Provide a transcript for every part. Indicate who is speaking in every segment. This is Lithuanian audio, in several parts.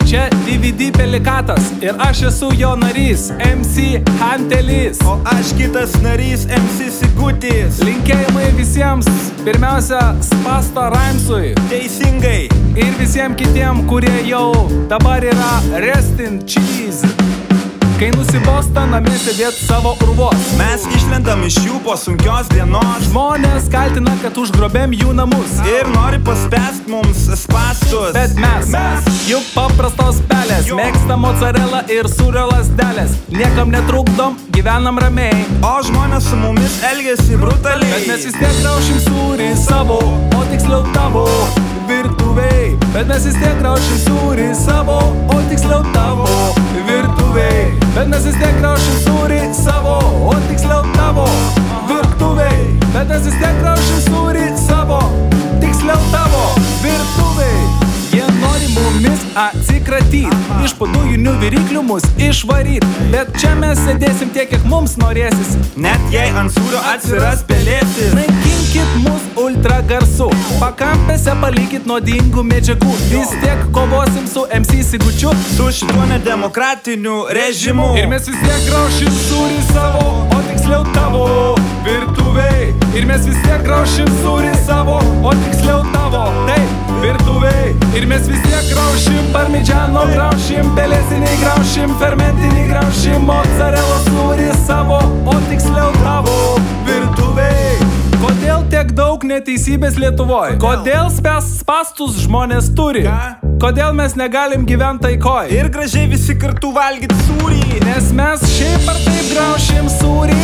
Speaker 1: Čia DVD pelikatas ir aš esu jo narys, MC Hantelis.
Speaker 2: O aš kitas narys, MC Sigutis.
Speaker 1: Linkėjimai visiems, pirmiausia, Spasta Rhymesui.
Speaker 2: Teisingai.
Speaker 1: Ir visiems kitiem, kurie jau dabar yra rest in cheese. Kai nusibosta namie sėdėt savo urvos.
Speaker 2: Mes išlendam iš jų po sunkios dienos.
Speaker 1: Žmonės kaltina, kad užgrobėm jų namus.
Speaker 2: Ir nori paspęst mums spastus.
Speaker 1: Bet mes juk paprastos pelės. Mėgstam mozzarella ir sūrio lasdelės. Niekam netrukdom, gyvenam ramiai.
Speaker 2: O žmonės su mumis elgiasi brutaliai.
Speaker 1: Bet mes vis tiek graušim sūrį savo, o tiksliau tavo virtuvei. Bet mes vis tiek graušim sūrį savo, o tiksliau tavo virtuvei. Bet mes vis tiek graušim sūrį savo, o tiksliau tavo virtuvei. Bet mes vis tiek graušim sūrį savo, tiksliau tavo virtuvei. Jie nori mumis atsikratyt, iš padujinių viryklių mus išvaryt. Bet čia mes sėdėsim tiek, kiek mums norėsis.
Speaker 2: Net jei ant sūrio atsiras pelėsis.
Speaker 1: Naikinkit mus ultra garsu, pakampėse palikit nuodingų medžiagų. Vis tiek kovosim su MC Sigučiu,
Speaker 2: su šituo nedemokratiniu režimu.
Speaker 1: Ir mes vis tiek graušim sūrį savo, o tiksliau tavo virtuvei. Ir mes vis tiek graušim sūrį savo, o tiksliau tavo, taip, virtuvei. Ir mes vis tiek graušim parmidžano, graušim pelėsinį, graušim fermentinį, graušim mozzarella sūrį savo, o tiksliau tavo virtuvei. Kodėl tiek daug neteisybės Lietuvoj? Kodėl spastus žmonės turi? Kodėl mes negalim gyventi taikoj?
Speaker 2: Ir gražiai visi kartu valgyt sūrį.
Speaker 1: Nes mes šiaip ar taip graušim sūrį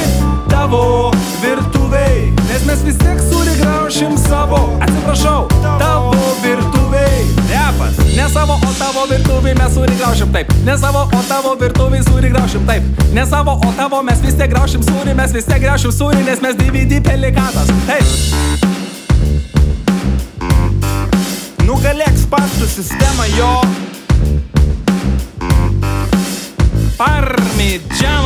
Speaker 1: tavo virtuvei. Nes mes vis tiek sūrį graušim savo, atsiprašau, tavo virtuvei.
Speaker 2: Repas.
Speaker 1: Ne savo, o tavo virtuvei mes sūrį graušim taip. Ne savo, o tavo virtuvei sūrį graušim taip. Ne savo, o tavo mes vis tiek graušim sūrį, mes vis tiek graušim sūrį, nes mes DVD pelikatas. Taip.
Speaker 2: Nugalėk spastų sistemą, jo.
Speaker 1: Parmidžano.